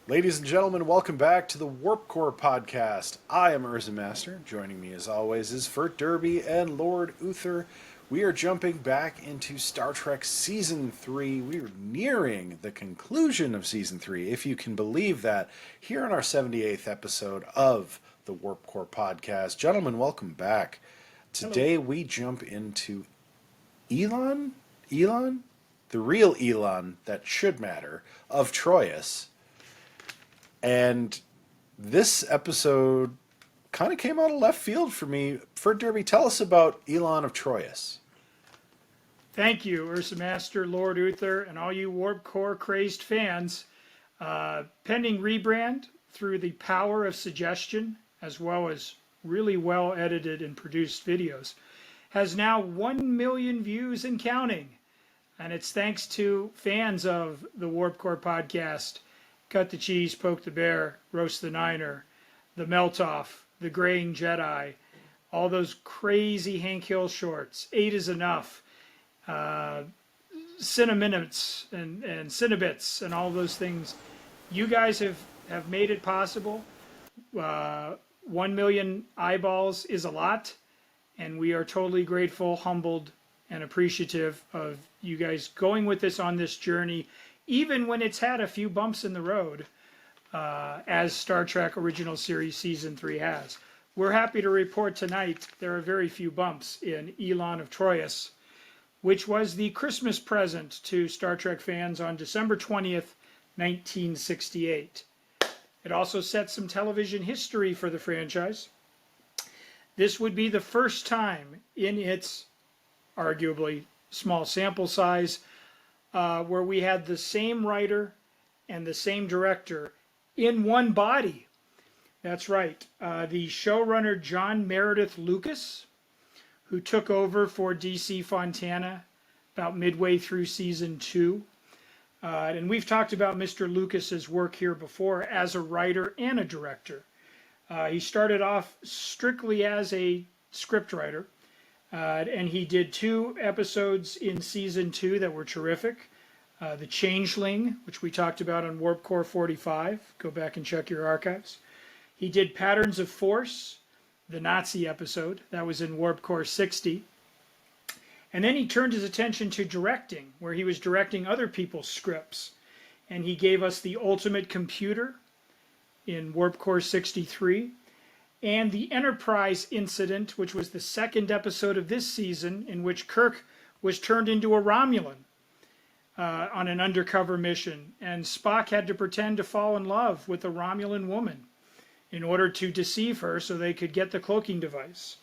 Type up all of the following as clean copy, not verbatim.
Ladies and gentlemen, welcome back to the Warp Core podcast. I am Urza Master. Joining me as always is Fert Derby and Lord Uther. We are jumping back into Star Trek Season 3. We are nearing the conclusion of Season 3, if you can believe that, here in our 78th episode of the Warp Core podcast. Gentlemen, welcome back. Hello. Today we jump into Elaan? Elaan? The real Elaan that should matter, of Troyius. And this episode kind of came out of left field for me. Fert Derby, tell us about Elaan of Troyius. Thank you, Ursa Master, Lord Uther, and all you Warp Core crazed fans. Pending rebrand through the power of suggestion, as well as really well edited and produced videos, has now 1 million views and counting. And it's thanks to fans of the Warp Core podcast. Cut the Cheese, Poke the Bear, Roast the Niner, The Melt-Off, The Graying Jedi, all those crazy Hank Hill shorts, 8 is Enough, Cinnaminites and Cinnabits and all those things. You guys have made it possible. 1 million eyeballs is a lot, and we are totally grateful, humbled, and appreciative of you guys going with us on this journey, even when it's had a few bumps in the road, as Star Trek Original Series Season 3 has. We're happy to report tonight there are very few bumps in Elaan of Troyius, which was the Christmas present to Star Trek fans on December 20th, 1968. It also set some television history for the franchise. This would be the first time in its arguably small sample size where we had the same writer and the same director in one body. That's right. The showrunner John Meredith Lucas, who took over for DC Fontana about midway through Season 2. And we've talked about Mr. Lucas's work here before as a writer and a director. He started off strictly as a scriptwriter. And he did 2 episodes in Season 2 that were terrific. The Changeling, which we talked about on Warp Core 45. Go back and check your archives. He did Patterns of Force, the Nazi episode. That was in Warp Core 60. And then he turned his attention to directing, where he was directing other people's scripts. And he gave us The Ultimate Computer in Warp Core 63. And the Enterprise incident, which was the 2nd episode of this season, in which Kirk was turned into a Romulan on an undercover mission. And Spock had to pretend to fall in love with a Romulan woman in order to deceive her so they could get the cloaking device.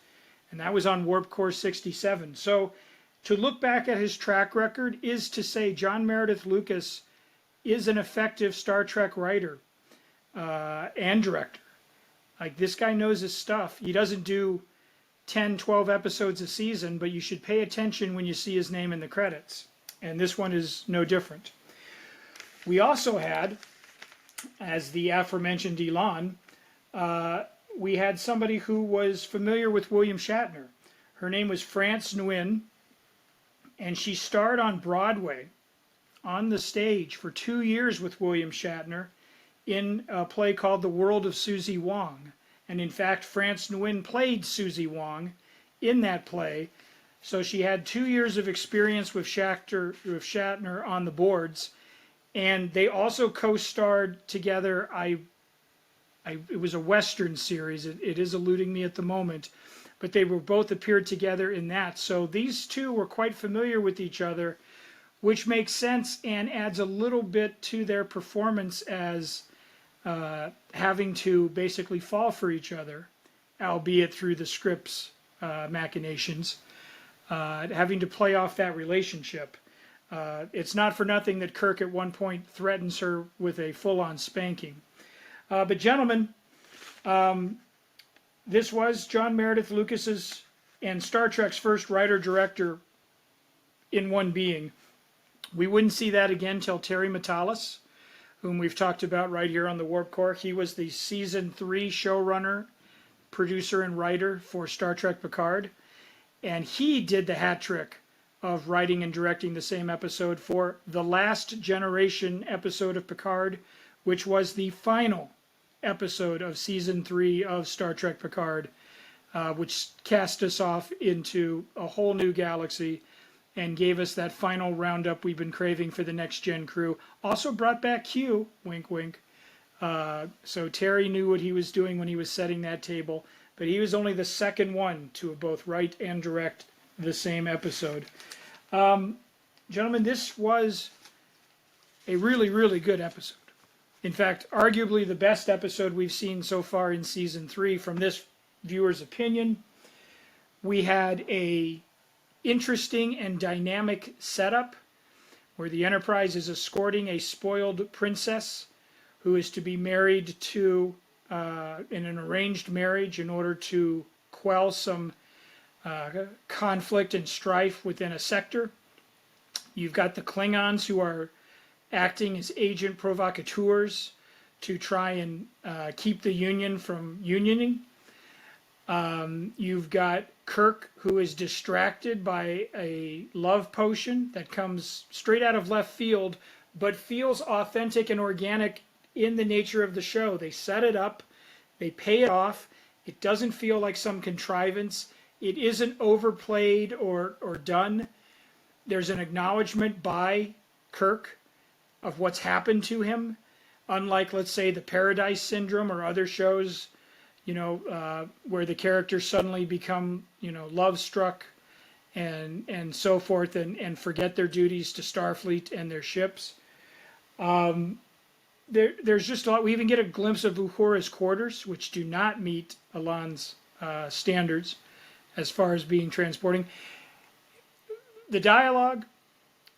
And that was on Warp Core 67. So to look back at his track record is to say John Meredith Lucas is an effective Star Trek writer and director. Like, this guy knows his stuff. He doesn't do 10, 12 episodes a season, but you should pay attention when you see his name in the credits. And this one is no different. We also had, as the aforementioned Elaan, we had somebody who was familiar with William Shatner. Her name was France Nguyen, and she starred on Broadway, on the stage, for 2 years with William Shatner, in a play called The World of Susie Wong. And in fact, France Nguyen played Susie Wong in that play. So she had 2 years of experience with Shatner on the boards. And they also co-starred together. It was a Western series. It is eluding me at the moment. But they were both appeared together in that. So these two were quite familiar with each other, which makes sense and adds a little bit to their performance as having to basically fall for each other, albeit through the script's machinations, having to play off that relationship. It's not for nothing that Kirk at one point threatens her with a full-on spanking. But gentlemen, this was John Meredith Lucas's and Star Trek's first writer-director in one being. We wouldn't see that again till Terry Matalas, whom we've talked about right here on the Warp Core. He was the Season 3 showrunner, producer, and writer for Star Trek Picard. And he did the hat trick of writing and directing the same episode for the Last Generation episode of Picard, which was the final episode of season 3 of Star Trek Picard, which cast us off into a whole new galaxy and gave us that final roundup we've been craving for the next gen crew. Also brought back Q, wink wink. So Terry knew what he was doing when he was setting that table, but he was only the second one to both write and direct the same episode. Gentlemen, this was a really, really good episode. In fact, arguably the best episode we've seen so far in season 3 from this viewer's opinion. We had a interesting and dynamic setup where the Enterprise is escorting a spoiled princess who is to be married to in an arranged marriage in order to quell some conflict and strife within a sector. You've got the Klingons who are acting as agent provocateurs to try and keep the Union from unioning. You've got Kirk, who is distracted by a love potion that comes straight out of left field, but feels authentic and organic in the nature of the show. They set it up, they pay it off. It doesn't feel like some contrivance. It isn't overplayed or done. There's an acknowledgement by Kirk of what's happened to him, unlike, let's say, the Paradise Syndrome or other shows, where the characters suddenly become, love struck and so forth and forget their duties to Starfleet and their ships. There's just a lot. We even get a glimpse of Uhura's quarters, which do not meet Elan's standards as far as being transporting. The dialogue,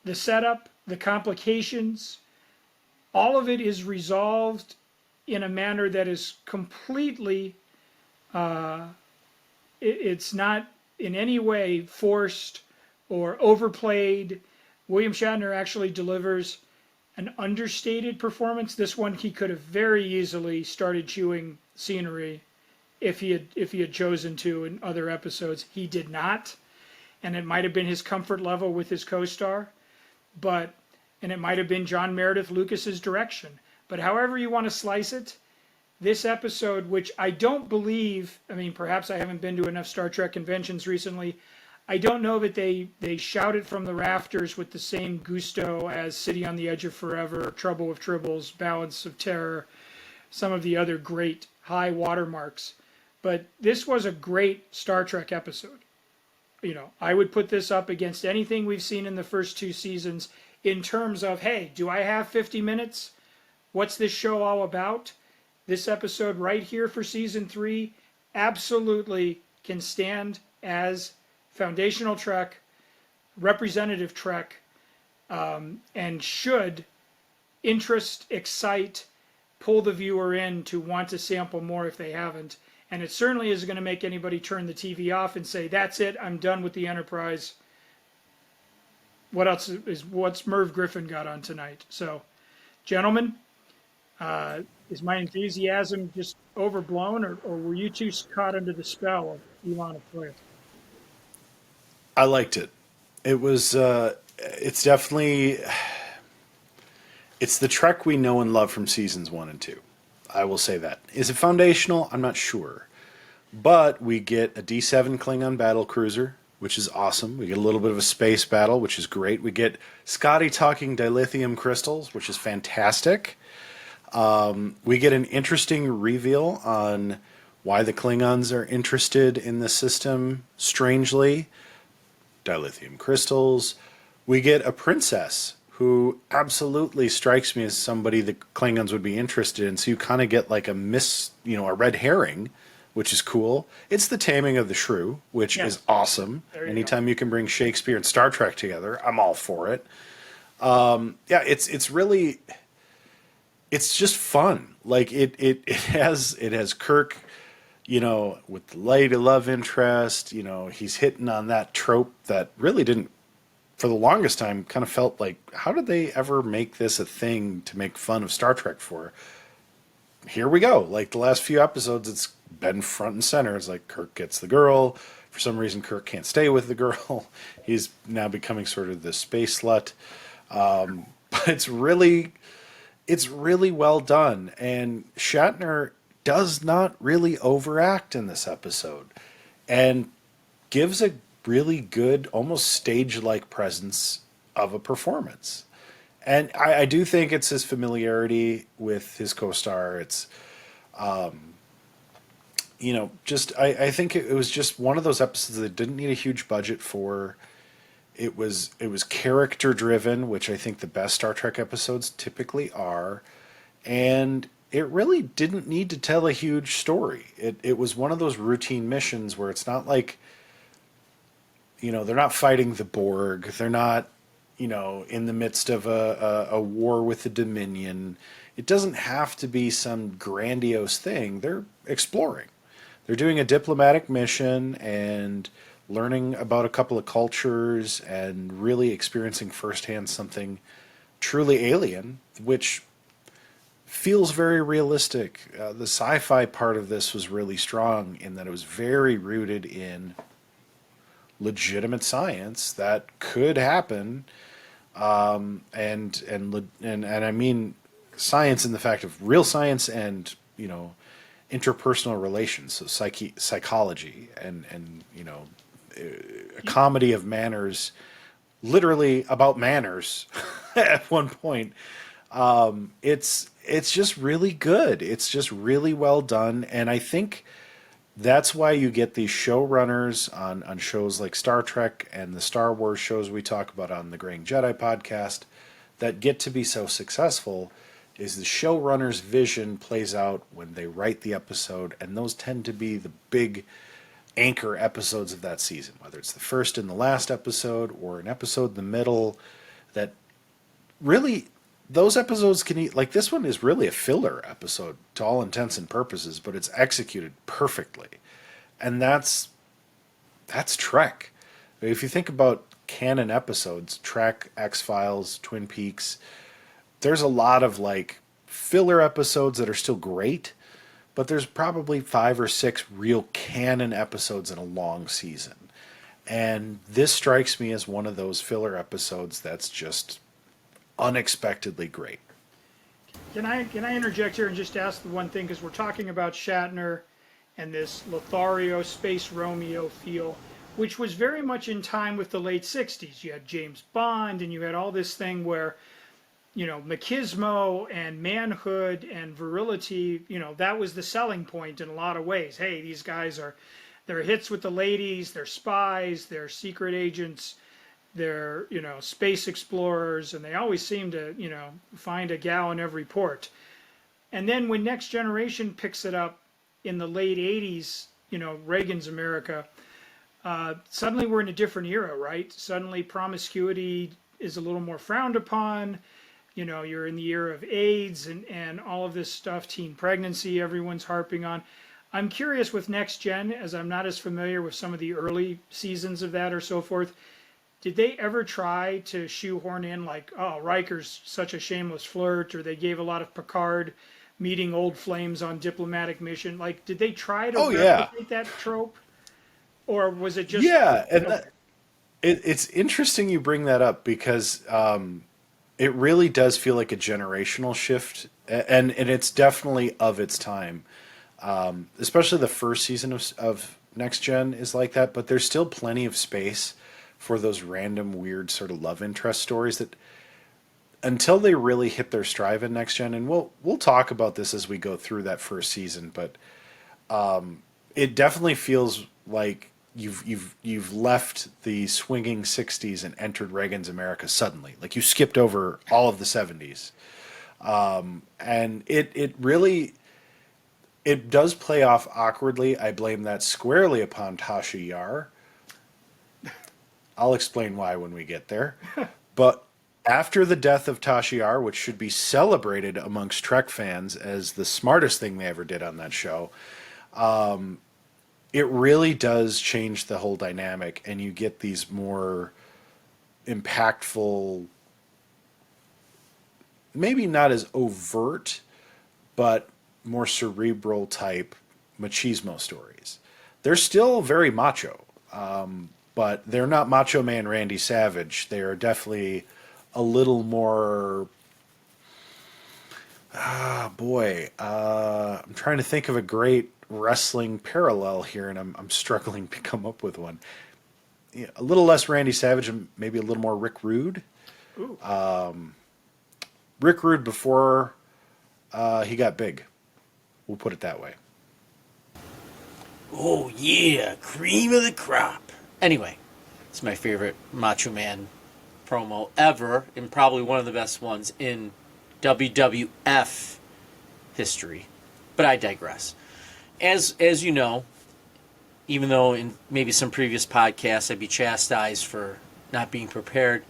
the setup, the complications, all of it is resolved in a manner that is completely, it's not in any way forced or overplayed. William Shatner actually delivers an understated performance. This one, he could have very easily started chewing scenery if he had chosen to in other episodes. He did not, and it might have been his comfort level with his co-star, and it might have been John Meredith Lucas's direction. But however you want to slice it, this episode, which I don't believe, perhaps I haven't been to enough Star Trek conventions recently, I don't know that they shout it from the rafters with the same gusto as City on the Edge of Forever, Trouble with Tribbles, Balance of Terror, some of the other great high watermarks. But this was a great Star Trek episode. I would put this up against anything we've seen in the first 2 seasons in terms of, hey, do I have 50 minutes? What's this show all about? This episode right here for season 3 absolutely can stand as foundational Trek, representative Trek, and should interest, excite, pull the viewer in to want to sample more if they haven't. And it certainly isn't going to make anybody turn the TV off and say, that's it, I'm done with the Enterprise. What's Merv Griffin got on tonight? So, gentlemen, is my enthusiasm just overblown, or were you two caught under the spell of Elaan of Troyius? I liked it. It was, it's definitely, it's the Trek we know and love from seasons 1 and 2. I will say that. Is it foundational? I'm not sure. But we get a D7 Klingon battle cruiser, which is awesome. We get a little bit of a space battle, which is great. We get Scotty talking dilithium crystals, which is fantastic. We get an interesting reveal on why the Klingons are interested in the system, strangely. Dilithium crystals. We get a princess who absolutely strikes me as somebody the Klingons would be interested in. So you kind of get like a red herring, which is cool. It's the taming of the shrew, which is awesome. Anytime you can bring Shakespeare and Star Trek together, I'm all for it. It's just fun. Like it has Kirk, with the lady love interest. He's hitting on that trope that really didn't, for the longest time, kind of felt like, how did they ever make this a thing to make fun of Star Trek for? Here we go. Like the last few episodes, it's been front and center. It's like Kirk gets the girl. For some reason, Kirk can't stay with the girl. He's now becoming sort of the space slut. But it's it's really well done, and Shatner does not really overact in this episode, and gives a really good, almost stage-like presence of a performance. And I do think it's his familiarity with his co-star. It's, just I think it was just one of those episodes that didn't need a huge budget for. It was character driven, which I think the best Star Trek episodes typically are, and it really didn't need to tell a huge story. It was one of those routine missions where it's not like, they're not fighting the Borg, they're not, in the midst of a war with the Dominion. It doesn't have to be some grandiose thing. They're exploring. They're doing a diplomatic mission and learning about a couple of cultures and really experiencing firsthand something truly alien, which feels very realistic. The sci-fi part of this was really strong in that it was very rooted in legitimate science that could happen, and I mean science in the fact of real science and interpersonal relations, so psychology and a comedy of manners, literally about manners at one point. It's just really good. It's just really well done, and I think that's why you get these showrunners on shows like Star Trek and the Star Wars shows we talk about on the Graying Jedi podcast that get to be so successful, is the showrunner's vision plays out when they write the episode, and those tend to be the big anchor episodes of that season, whether it's the first and the last episode or an episode in the middle. That really, those episodes can eat, like this one is really a filler episode to all intents and purposes, but it's executed perfectly. And that's Trek. If you think about canon episodes, Trek, X-Files, Twin Peaks, there's a lot of like filler episodes that are still great, but there's probably 5 or 6 real canon episodes in a long season. And this strikes me as one of those filler episodes that's just unexpectedly great. Can I interject here and just ask the one thing, because we're talking about Shatner and this Lothario Space Romeo feel, which was very much in time with the late 60s. You had James Bond, and you had all this thing where, machismo and manhood and virility, that was the selling point in a lot of ways. Hey, these guys they're hits with the ladies, they're spies, they're secret agents, they're, space explorers, and they always seem to, find a gal in every port. And then when Next Generation picks it up in the late 80s, Reagan's America, suddenly we're in a different era, right? Suddenly promiscuity is a little more frowned upon. You're in the era of AIDS and all of this stuff, teen pregnancy, everyone's harping on. I'm curious with Next Gen, as I'm not as familiar with some of the early seasons of that or so forth, did they ever try to shoehorn in like, oh, Riker's such a shameless flirt, or they gave a lot of Picard meeting old flames on diplomatic mission? Like, did they try to replicate that trope? Or was it just... Yeah, and it's interesting you bring that up because it really does feel like a generational shift, and it's definitely of its time. Especially the first season of Next Gen is like that, but there's still plenty of space for those random weird sort of love interest stories that, until they really hit their stride in Next Gen, and we'll talk about this as we go through that first season, but it definitely feels like you've left the swinging 60s and entered Reagan's America suddenly. Like you skipped over all of the 70s. And it really, it does play off awkwardly. I blame that squarely upon Tasha Yar. I'll explain why when we get there. But after the death of Tasha Yar, which should be celebrated amongst Trek fans as the smartest thing they ever did on that show, it really does change the whole dynamic, and you get these more impactful, maybe not as overt, but more cerebral type machismo stories. They're still very macho, but they're not Macho Man Randy Savage. They are definitely a little more, Ah, boy. I'm trying to think of a great wrestling parallel here, and I'm struggling to come up with one. Yeah, a little less Randy Savage and maybe a little more Rick Rude. Ooh. Rick Rude before he got big. We'll put it that way. Oh yeah, cream of the crop. Anyway, it's my favorite Macho Man promo ever, and probably one of the best ones in WWF history. But I digress. As you know, even though in maybe some previous podcasts I'd be chastised for not being prepared,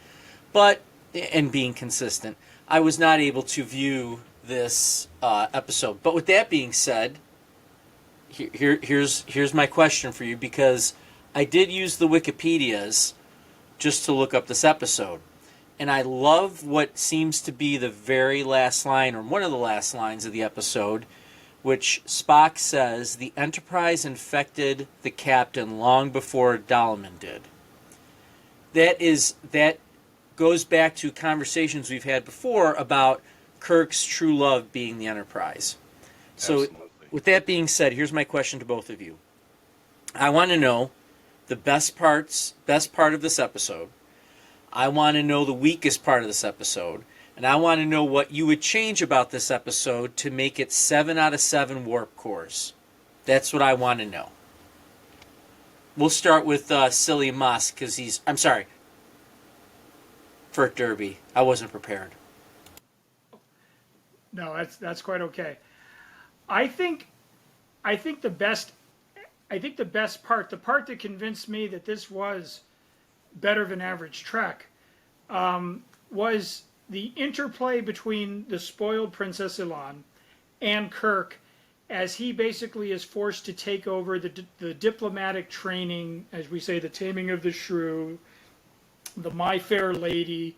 but and being consistent, I was not able to view this episode. But with that being said, here's my question for you, because I did use the Wikipedias just to look up this episode. And I love what seems to be the very last line, or one of the last lines of the episode, which Spock says, "The Enterprise infected the captain long before Dalman did." That goes back to conversations we've had before about Kirk's true love being the Enterprise. So, Absolutely. with that being said, here's my question to both of you. I want to know the best part of this episode. I want to know the weakest part of this episode. And I want to know what you would change about this episode to make it 7 out of 7 warp cores. That's what I want to know. We'll start with Silly Moss, because I'm sorry. Fert Derby. I wasn't prepared. No, that's quite okay. I think the best part, the part that convinced me that this was better than average Trek, was the interplay between the spoiled Princess Elaan and Kirk, as he basically is forced to take over the diplomatic training, as we say, the taming of the shrew, the My Fair Lady,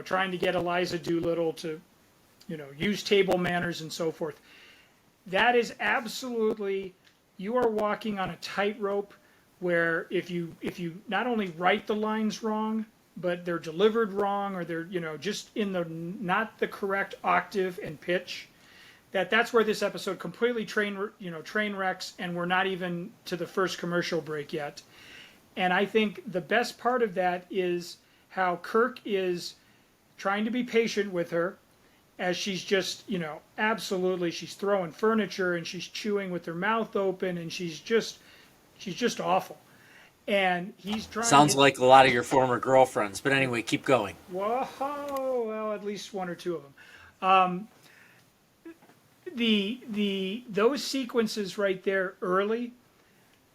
trying to get Eliza Doolittle to, use table manners and so forth. That is absolutely, you are walking on a tightrope where if you not only write the lines wrong, but they're delivered wrong, or they're just in the not the correct octave and pitch, that's where this episode completely train wrecks, and we're not even to the first commercial break yet. And I think the best part of that is how Kirk is trying to be patient with her, as she's just, absolutely, she's throwing furniture and she's chewing with her mouth open, and she's just awful. And he's trying. Sounds like a lot of your former girlfriends, but anyway, keep going. Whoa, well, at least one or two of them. Those sequences right there early,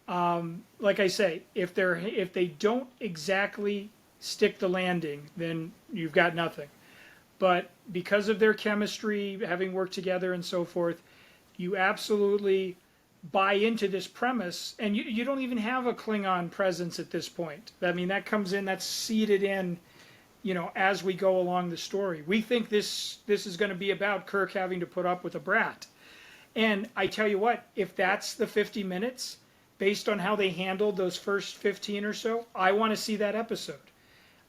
like I say, if they don't exactly stick the landing, then you've got nothing. But because of their chemistry, having worked together and so forth, you absolutely buy into this premise, and you don't even have a Klingon presence at this point. I mean, that comes in, that's seeded in, as we go along the story. We think this is going to be about Kirk having to put up with a brat. And I tell you what, if that's the 50 minutes, based on how they handled those first 15 or so, I want to see that episode.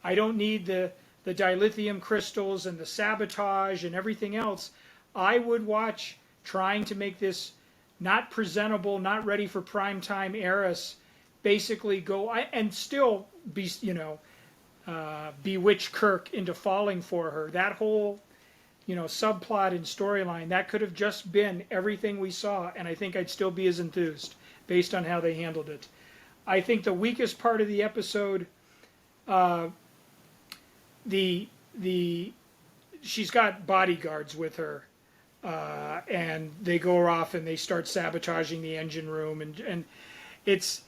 I don't need the dilithium crystals and the sabotage and everything else. I would watch trying to make this not presentable, not ready for prime time Eris, basically go and still be, bewitch Kirk into falling for her. That whole, subplot and storyline, that could have just been everything we saw, and I think I'd still be as enthused based on how they handled it. I think the weakest part of the episode, she's got bodyguards with her, and they go off and they start sabotaging the engine room, and it's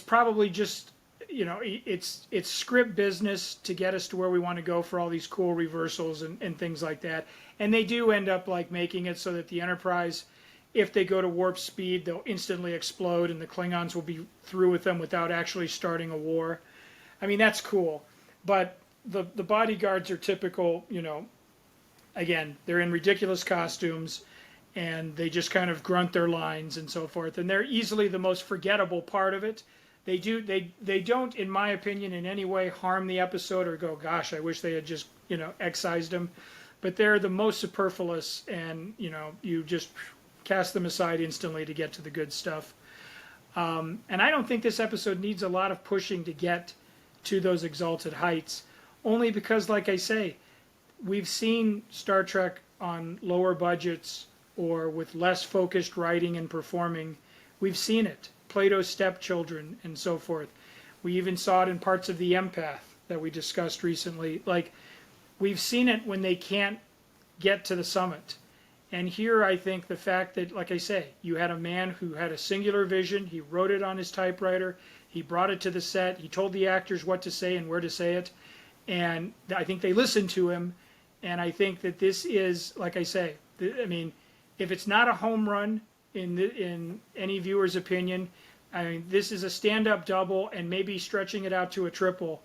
probably just it's script business to get us to where we want to go for all these cool reversals and things like that. And they do end up like making it so that the Enterprise, if they go to warp speed, they'll instantly explode and the Klingons will be through with them without actually starting a war. I mean, that's cool, but the bodyguards are typical, again, they're in ridiculous costumes and they just kind of grunt their lines and so forth, and they're easily the most forgettable part of it. They don't, in my opinion, in any way harm the episode or go, gosh, I wish they had just, excised them. but they're the most superfluous, and you just cast them aside instantly to get to the good stuff. And I don't think this episode needs a lot of pushing to get to those exalted heights, only because, like I say, we've seen Star Trek on lower budgets or with less focused writing and performing. We've seen it. Plato's stepchildren and so forth. We even saw it in parts of The Empath that we discussed recently. Like, we've seen it when they can't get to the summit. And here I think the fact that, like I say, you had a man who had a singular vision. He wrote it on his typewriter. He brought it to the set. He told the actors what to say and where to say it. And I think they listened to him. And I think that this is, like I say, I mean, if it's not a home run in any viewer's opinion, I mean, this is a stand-up double and maybe stretching it out to a triple,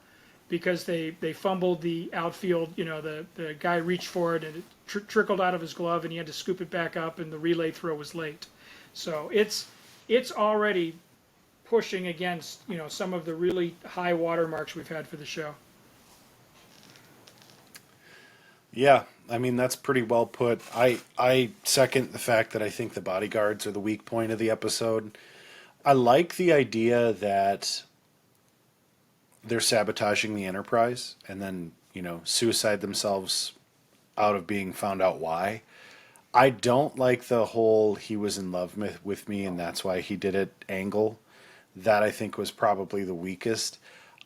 because they fumbled the outfield. The guy reached for it and it trickled out of his glove and he had to scoop it back up, and the relay throw was late. So it's already pushing against some of the really high watermarks we've had for the show. Yeah, I mean, that's pretty well put. I second the fact that I think the bodyguards are the weak point of the episode. I like the idea that they're sabotaging the Enterprise and then, suicide themselves out of being found out why. I don't like the whole he was in love with me and that's why he did it angle. That I think was probably the weakest.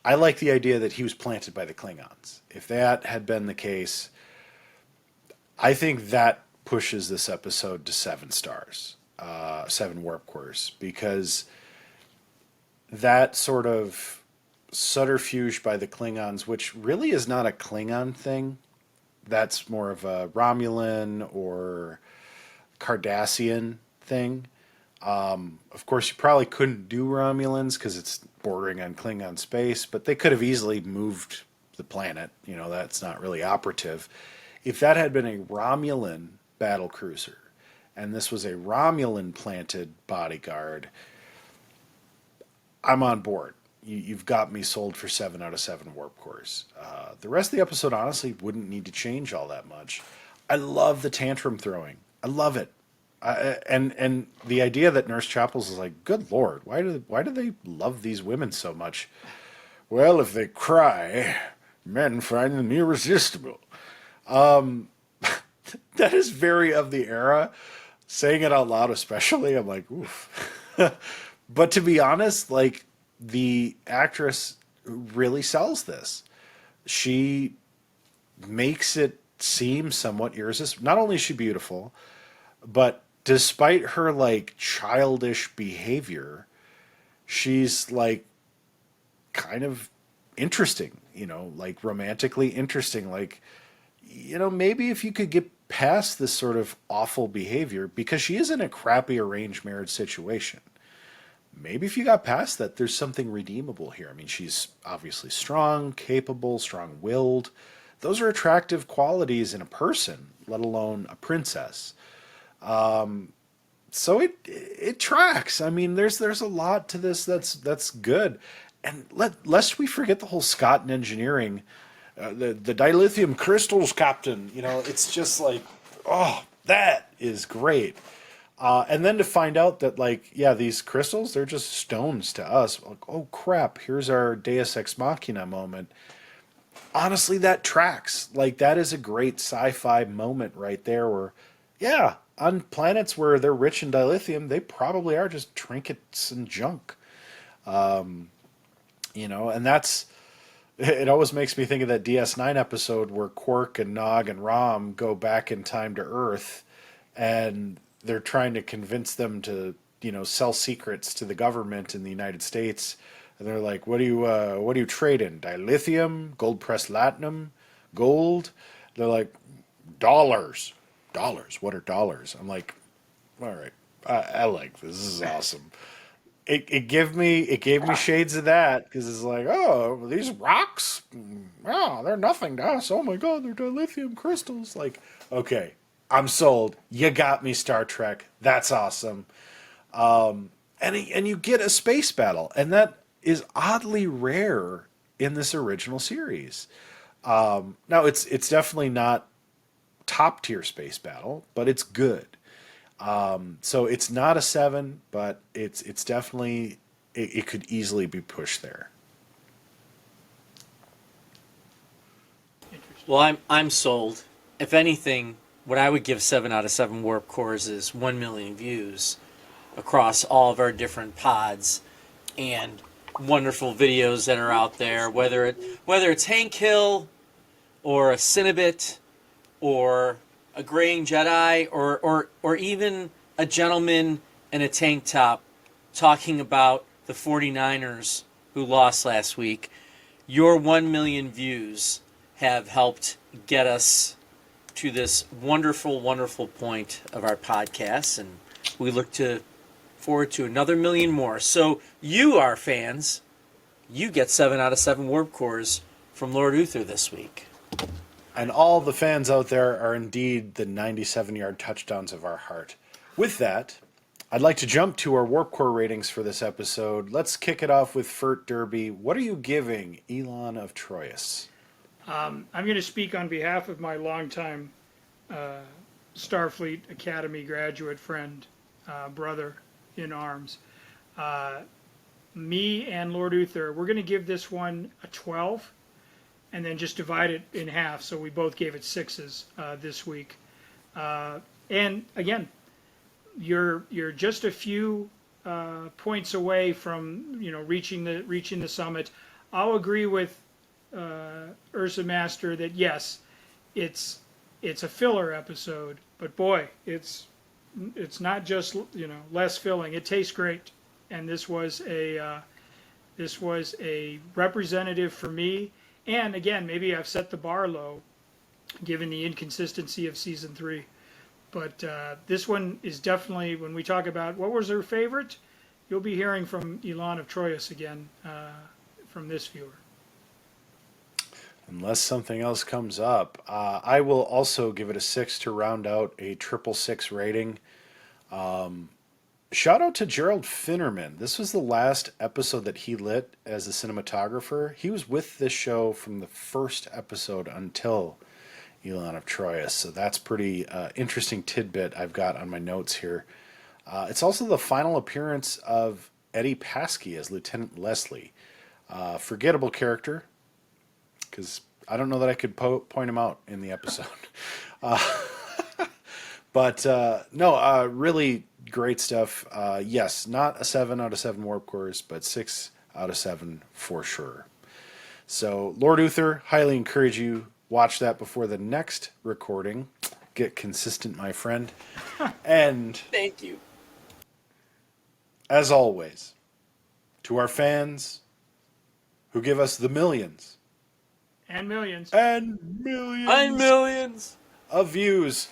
I like the idea that he was planted by the Klingons. If that had been the case, I think that pushes this episode to 7 stars, 7 warp cores, because that sort of subterfuge by the Klingons, which really is not a Klingon thing, that's more of a Romulan or Cardassian thing. Of course, you probably couldn't do Romulans because it's bordering on Klingon space, but they could have easily moved the planet. That's not really operative. If that had been a Romulan battle cruiser, and this was a Romulan-planted bodyguard, I'm on board. You've got me sold for 7 out of 7 warp cores. The rest of the episode, honestly, wouldn't need to change all that much. I love the tantrum throwing. I love it. And the idea that Nurse Chapels is like, good Lord, why do they love these women so much? Well, if they cry, men find them irresistible. That is very of the era. Saying it out loud, especially, I'm like, oof. But to be honest, like, the actress really sells this. She makes it seem somewhat irresistible. Not only is she beautiful, but despite her, like, childish behavior, she's, like, kind of interesting, like, romantically interesting. Like, maybe if you could get past this sort of awful behavior, because she is in a crappy arranged marriage situation. Maybe if you got past that, there's something redeemable here. I mean, she's obviously strong, capable, strong-willed. Those are attractive qualities in a person, let alone a princess. So it tracks. I mean, there's a lot to this that's good. And lest we forget the whole Scott and engineering, the dilithium crystals, Captain. It's just like, oh, that is great. And then to find out that, like, yeah, these crystals, they're just stones to us. Like, oh, crap, here's our Deus Ex Machina moment. Honestly, that tracks. Like, that is a great sci-fi moment right there where, yeah, on planets where they're rich in dilithium, they probably are just trinkets and junk. And that's... It always makes me think of that DS9 episode where Quark and Nog and Rom go back in time to Earth, and they're trying to convince them to, sell secrets to the government in the United States. And they're like, what do you trade in? Dilithium, gold pressed latinum, gold? They're like, dollars. Dollars. What are dollars? I'm like, all right, I like this. This is awesome. It gave me shades of that, because it's like, oh, these rocks, oh, they're nothing to us. Oh my God, they're dilithium crystals. Like, okay, I'm sold. You got me, Star Trek. That's awesome. And you get a space battle, and that is oddly rare in this original series. Now it's definitely not top tier space battle, but it's good. So it's not a 7, but it's definitely it could easily be pushed there. Interesting. Well, I'm sold. If anything, what I would give 7 out of 7 warp cores is 1 million views across all of our different pods and wonderful videos that are out there, whether it's Hank Hill or a Cinnabit or a graying Jedi or even a gentleman in a tank top talking about the 49ers who lost last week. Your 1 million views have helped get us to this wonderful, wonderful point of our podcast, and we look forward to another million more. So you, our fans, you get 7 out of 7 warp cores from Lord Uther this week. And all the fans out there are indeed the 97-yard touchdowns of our heart. With that, I'd like to jump to our warp core ratings for this episode. Let's kick it off with Fert Derby. What are you giving Elaan of Troyius? I'm going to speak on behalf of my longtime Starfleet Academy graduate friend, brother in arms. Me and Lord Uther, we're going to give this one a 12 and then just divide it in half. So we both gave it 6s this week. And again, you're just a few points away from reaching the summit. I'll agree with Ursa Master that yes, it's a filler episode, but boy, it's not just less filling. It tastes great, and this was a representative for me. And again, maybe I've set the bar low, given the inconsistency of season 3. But this one is definitely, when we talk about what was her favorite, you'll be hearing from Elaan of Troyius again from this viewer. Unless something else comes up, I will also give it a 6 to round out a 666 rating. Shout out to Gerald Finnerman. This was the last episode that he lit as a cinematographer. He was with this show from the first episode until Elaan of Troyius. So that's pretty interesting tidbit I've got on my notes here. It's also the final appearance of Eddie Paskey as Lieutenant Leslie. Forgettable character, because I don't know that I could point him out in the episode. But no, really great stuff. Yes, not a 7 out of 7 warp cores, but 6 out of 7 for sure. So, Lord Uther, highly encourage you watch that before the next recording. Get consistent, my friend. And Thank you. as always, to our fans who give us the millions And millions. and millions, And millions. of views,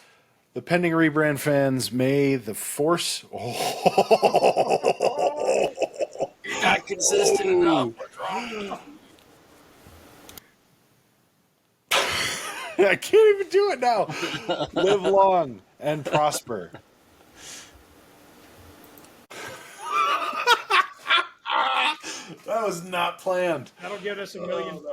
the pending rebrand fans, may the force. You're not consistent enough. I can't even do it now. Live long and prosper. That was not planned. That'll get us a million too.